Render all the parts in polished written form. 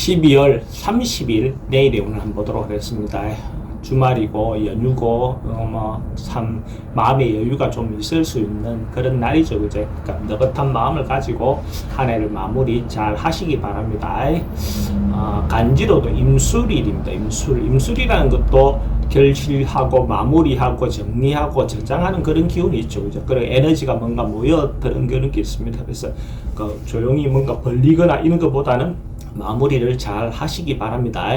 12월 30일 내일에 오늘 한번 보도록 하겠습니다. 주말이고 연휴고 참 마음의 여유가 좀 있을 수 있는 그런 날이죠, 그제? 그러니까 느긋한 마음을 가지고 한 해를 마무리 잘 하시기 바랍니다. 간지로도 임술일입니다. 임술이라는 것도 결실하고 마무리하고 정리하고 저장하는 그런 기운이 있죠, 그죠? 그런 에너지가 뭔가 모여드는 그런 게 있습니다. 그래서 조용히 뭔가 벌리거나 이런 것보다는 마무리를 잘 하시기 바랍니다.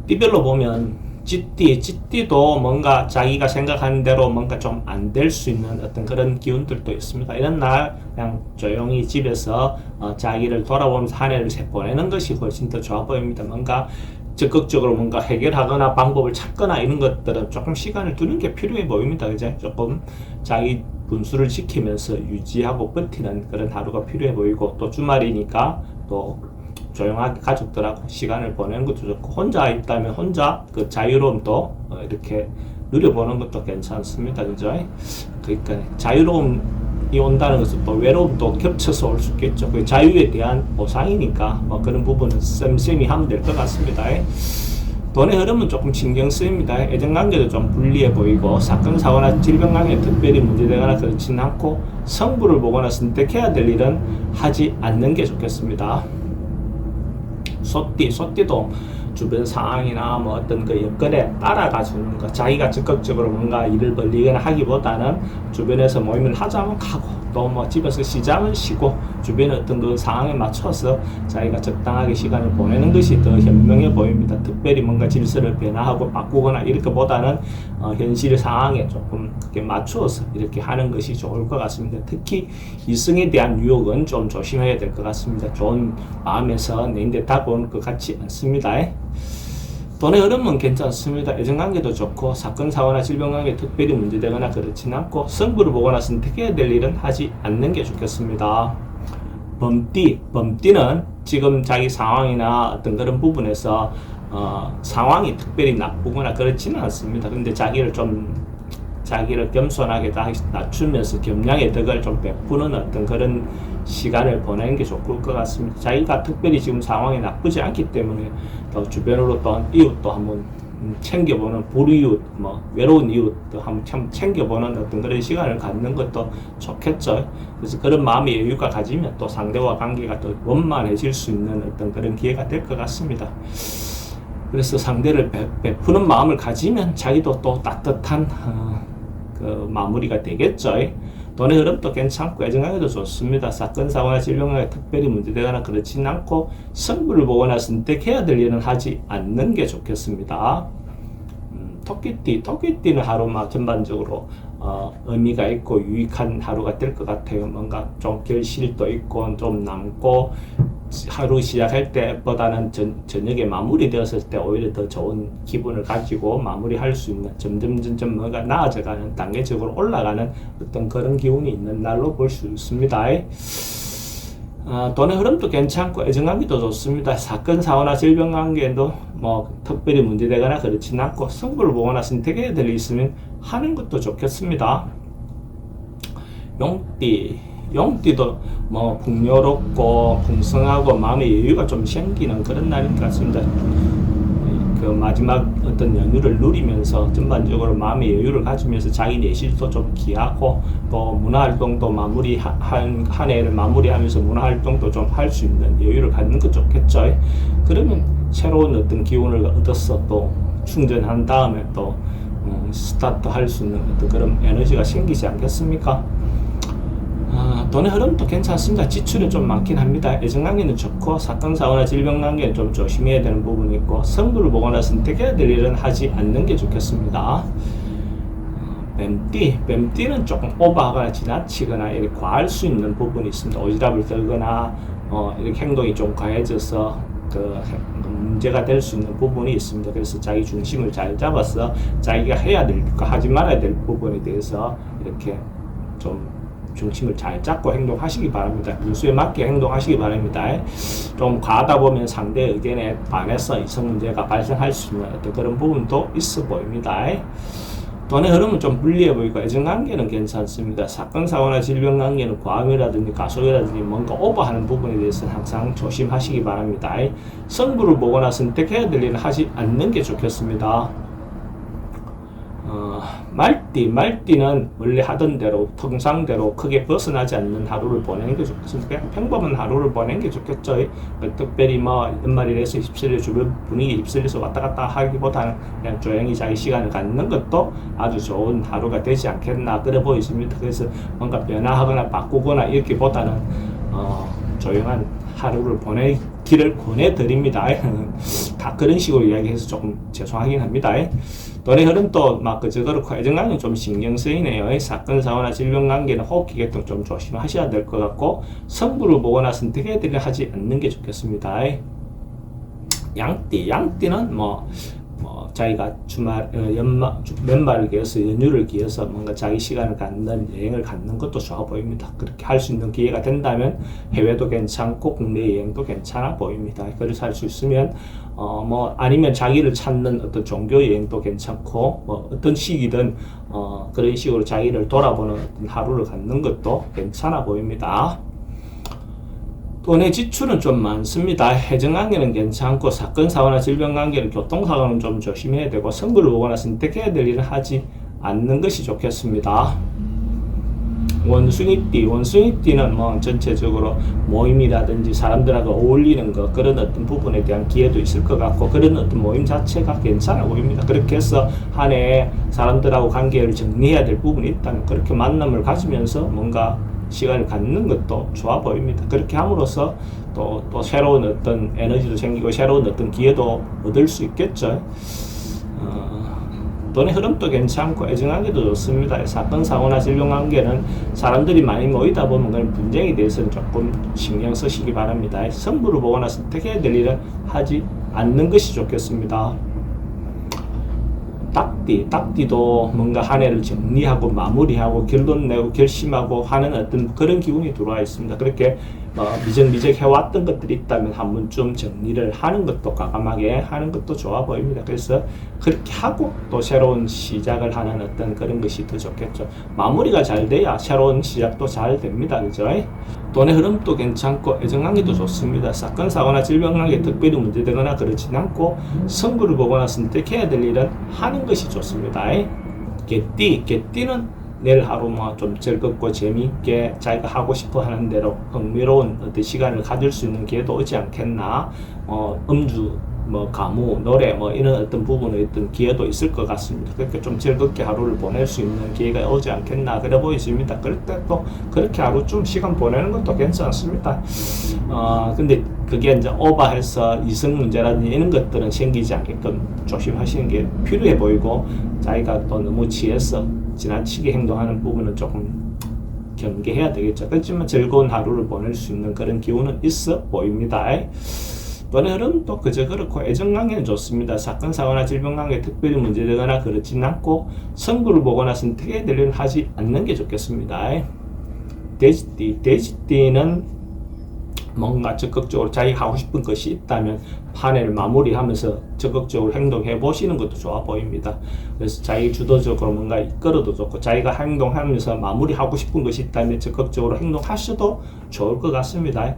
띠별로 보면 찌띠도 뭔가 자기가 생각하는 대로 뭔가 좀 안 될 수 있는 어떤 그런 기운들도 있습니다. 이런 날 그냥 조용히 집에서 자기를 돌아보면서 한 해를 보내는 것이 훨씬 더 좋아 보입니다. 뭔가 적극적으로 뭔가 해결하거나 방법을 찾거나 이런 것들은 조금 시간을 두는 게 필요해 보입니다. 그죠? 조금 자기 분수를 지키면서 유지하고 버티는 그런 하루가 필요해 보이고, 또 주말이니까 또 조용하게 가족들하고 시간을 보내는 것도 좋고, 혼자 있다면 혼자 그 자유로움도 이렇게 누려보는 것도 괜찮습니다. 그죠? 그러니까 자유로움이 온다는 것은 또 외로움도 겹쳐서 올 수 있겠죠. 그 자유에 대한 보상이니까 그런 부분은 쌤쌤이 하면 될 것 같습니다. 돈의 흐름은 조금 신경 쓰입니다. 애정관계도 좀 불리해 보이고, 사건 사고나 질병 관계에 특별히 문제되거나 그렇지는 않고, 성부를 보거나 선택해야 될 일은 하지 않는 게 좋겠습니다. 소띠도 주변 상황이나 어떤 그 여건에 따라가주는 거, 자기가 적극적으로 뭔가 일을 벌리거나 하기보다는 주변에서 모임을 하자면 가고, 또 집에서 쉬자면 쉬고, 주변의 어떤 그 상황에 맞춰서 자기가 적당하게 시간을 보내는 것이 더 현명해 보입니다. 특별히 뭔가 질서를 변화하고 바꾸거나 이렇게 보다는 현실 상황에 조금 그렇게 맞추어서 이렇게 하는 것이 좋을 것 같습니다. 특히 이성에 대한 유혹은 좀 조심해야 될 것 같습니다. 좋은 마음에서 내인데 다가오는 것 같지 않습니다. 돈의 흐름은 괜찮습니다. 애정관계도 좋고, 사건 사고나 질병관계 특별히 문제되거나 그렇진 않고, 성부를 보거나 선택해야 될 일은 하지 않는 게 좋겠습니다. 범띠는 지금 자기 상황이나 어떤 그런 부분에서 상황이 특별히 나쁘거나 그렇지는 않습니다. 근데 자기를 겸손하게 낮추면서 겸양의 덕을 좀 베푸는 어떤 그런 시간을 보내는 게 좋을 것 같습니다. 자기가 특별히 지금 상황이 나쁘지 않기 때문에 또 주변으로 또 이웃도 한번 챙겨보는, 불이웃, 외로운 이웃도 한번 참 챙겨보는 어떤 그런 시간을 갖는 것도 좋겠죠. 그래서 그런 마음의 여유가 가지면 또 상대와 관계가 더 원만해질 수 있는 어떤 그런 기회가 될 것 같습니다. 그래서 상대를 베푸는 마음을 가지면 자기도 또 따뜻한 그 마무리가 되겠죠. 돈의 흐름도 괜찮고, 애정관계도 좋습니다. 사건 사고나 질병에 특별히 문제되거나 그렇진 않고, 성부를 보거나 선택해야 될 일은 하지 않는 게 좋겠습니다. 토끼띠는 하루만 전반적으로 의미가 있고 유익한 하루가 될 것 같아요. 뭔가 좀 결실도 있고 좀 남고, 하루 시작할 때보다는 저녁에 마무리되었을 때 오히려 더 좋은 기분을 가지고 마무리할 수 있는, 점점 뭔가 나아져가는, 단계적으로 올라가는 어떤 그런 기운이 있는 날로 볼 수 있습니다. 돈의 흐름도 괜찮고, 애정관계도 좋습니다. 사건 사고나 질병 관계도 특별히 문제되거나 그렇진 않고, 성부를 보거나 선택해야 될 일이 있으면 하는 것도 좋겠습니다. 용띠도 풍요롭고 풍성하고 마음의 여유가 좀 생기는 그런 날인 것 같습니다. 그 마지막 어떤 연휴를 누리면서 전반적으로 마음의 여유를 가지면서 자기 내실도 좀 기하고, 또 문화활동도 한 해를 마무리하면서 문화활동도 좀 할 수 있는 여유를 갖는 것 좋겠죠. 그러면 새로운 어떤 기운을 얻어서 또 충전한 다음에 또 스타트 할 수 있는 어떤 그런 에너지가 생기지 않겠습니까? 돈의 흐름도 괜찮습니다. 지출은 좀 많긴 합니다. 애정관계는 좋고, 사건 사고나 질병 관계는 좀 조심해야 되는 부분이 있고, 성부를 보거나 선택해야 될 일은 하지 않는 게 좋겠습니다. 뱀띠는 조금 오버하거나 지나치거나 이렇게 과할 수 있는 부분이 있습니다. 오지랖을 떨거나 이렇게 행동이 좀 과해져서 문제가 될 수 있는 부분이 있습니다. 그래서 자기 중심을 잘 잡아서 자기가 해야 될 거, 하지 말아야 될 부분에 대해서 이렇게 좀 중심을 잘 잡고 행동하시기 바랍니다. 분수에 맞게 행동하시기 바랍니다. 좀 과하다 보면 상대 의견에 반해서 이성 문제가 발생할 수 있는 어떤 그런 부분도 있어 보입니다. 돈의 흐름은 좀 불리해 보이고 애정관계는 괜찮습니다. 사건, 사고나 질병 관계는 과음이라든지 가속이라든지 뭔가 오버하는 부분에 대해서는 항상 조심하시기 바랍니다. 승부를 보거나 선택해야 될 일은 하지 않는 게 좋겠습니다. 말띠는 원래 하던 대로 통상대로 크게 벗어나지 않는 하루를 보내는 게 좋겠습니다. 그냥 평범한 하루를 보내는 게 좋겠죠. 특별히 뭐 연말이라서 휩쓸려 주변 분위기 휩쓸려서 왔다 갔다 하기보다는 그냥 조용히 자기 시간을 갖는 것도 아주 좋은 하루가 되지 않겠나 그래 보이십니다. 그래서 뭔가 변화하거나 바꾸거나 이렇게보다는 조용한 하루를 보내기를 권해드립니다. 다 그런 식으로 이야기해서 조금 죄송하긴 합니다. 돈의 흐름도 막 그저 그렇고 애정관계는 좀 신경 쓰이네요. 사건, 사고나 질병 관계는 호흡기 계통 좀 조심하셔야 될 것 같고 승부를 보거나 선택해야 될 일 하지 않는 게 좋겠습니다. 양띠는 자기가 주말, 연말을 기해서 연휴를 기해서 뭔가 자기 시간을 갖는 여행을 갖는 것도 좋아 보입니다. 그렇게 할 수 있는 기회가 된다면 해외도 괜찮고 국내 여행도 괜찮아 보입니다. 그래서 할 수 있으면 아니면 자기를 찾는 어떤 종교 여행도 괜찮고 어떤 시기든 그런 식으로 자기를 돌아보는 어떤 하루를 갖는 것도 괜찮아 보입니다. 돈의 지출은 좀 많습니다. 해정관계는 괜찮고 사건, 사고나 질병 관계는 교통사고는 좀 조심해야 되고 승부를 보거나 선택해야 될 일은 하지 않는 것이 좋겠습니다. 원숭이띠는 전체적으로 모임이라든지 사람들하고 어울리는 것 그런 어떤 부분에 대한 기회도 있을 것 같고 그런 어떤 모임 자체가 괜찮아 보입니다. 그렇게 해서 한 해에 사람들하고 관계를 정리해야 될 부분이 있다면 그렇게 만남을 가지면서 뭔가 시간을 갖는 것도 좋아 보입니다. 그렇게 함으로써 또 새로운 어떤 에너지도 생기고 새로운 어떤 기회도 얻을 수 있겠죠. 돈의 흐름도 괜찮고 애정관계도 좋습니다. 사건, 사고나 질병 관계는 사람들이 많이 모이다 보면 그런 분쟁에 대해서는 조금 신경 쓰시기 바랍니다. 승부를 보거나 선택해야 될 일은 하지 않는 것이 좋겠습니다. 딱띠도 뭔가 한 해를 정리하고 마무리하고 결론 내고 결심하고 하는 어떤 그런 기운이 들어와 있습니다. 그렇게 미적미적 해왔던 것들이 있다면 한 번쯤 정리를 하는 것도 과감하게 하는 것도 좋아 보입니다. 그래서 그렇게 하고 또 새로운 시작을 하는 어떤 그런 것이 더 좋겠죠. 마무리가 잘 돼야 새로운 시작도 잘 됩니다. 그죠? 돈의 흐름도 괜찮고 애정관계도 좋습니다. 사건, 사고나 질병 관계 특별히 문제되거나 그렇진 않고 승부를 보거나 선택해야 될 일은 하는 것이 좋습니다. 개띠는 내일 하루 좀 즐겁고 재미있게 자기가 하고 싶어 하는 대로 흥미로운 어떤 시간을 가질 수 있는 기회도 오지 않겠나. 음주, 가무, 노래, 이런 어떤 부분의 어떤 기회도 있을 것 같습니다. 그렇게 좀 즐겁게 하루를 보낼 수 있는 기회가 오지 않겠나 그래 보이십니다. 그럴 때 또 그렇게 하루 좀 시간 보내는 것도 괜찮습니다. 근데 그게 이제 오버해서 이성 문제라든지 이런 것들은 생기지 않게끔 조심하시는 게 필요해 보이고 자기가 또 너무 취해서 지나치게 행동하는 부분은 조금 경계해야 되겠죠. 그렇지만 즐거운 하루를 보낼 수 있는 그런 기운은 있어 보입니다. 돈의 흐름도 그저 그렇고 애정관계는 좋습니다. 사건, 사고나 질병 관계 특별히 문제되거나 그렇진 않고 승부를 보거나 선택해야 될 일은 하지 않는 게 좋겠습니다. 돼지띠는 뭔가 적극적으로 자기가 하고 싶은 것이 있다면 한 해를 마무리하면서 적극적으로 행동해 보시는 것도 좋아 보입니다. 그래서 자기 주도적으로 뭔가 이끌어도 좋고 자기가 행동하면서 마무리하고 싶은 것이 있다면 적극적으로 행동하셔도 좋을 것 같습니다.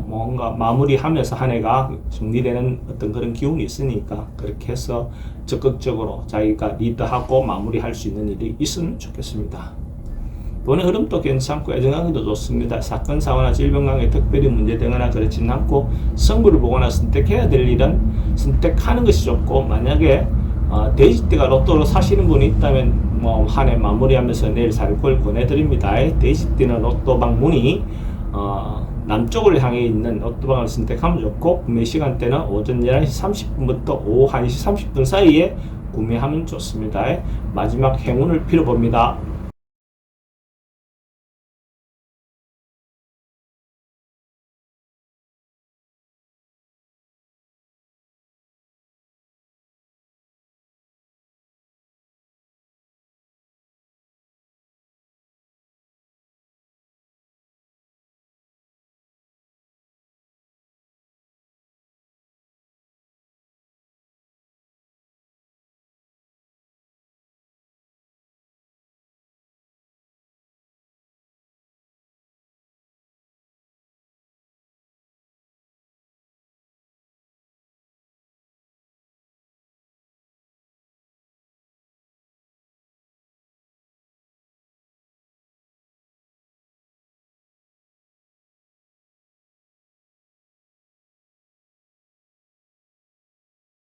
뭔가 마무리하면서 한 해가 정리되는 어떤 그런 기운이 있으니까 그렇게 해서 적극적으로 자기가 리드하고 마무리할 수 있는 일이 있으면 좋겠습니다. 돈의 흐름도 괜찮고 애정관계도 좋습니다. 사건, 사고나 질병 관계 특별히 문제되거나 그렇진 않고 승부를 보거나 선택해야 될 일은 선택하는 것이 좋고 만약에 돼지띠가 로또로 사시는 분이 있다면 한 해 마무리하면서 내일 살 걸 권해드립니다. 돼지띠는 로또방 문이 남쪽을 향해 있는 로또방을 선택하면 좋고 구매 시간대는 오전 11시 30분부터 오후 1시 30분 사이에 구매하면 좋습니다. 마지막 행운을 빌어봅니다.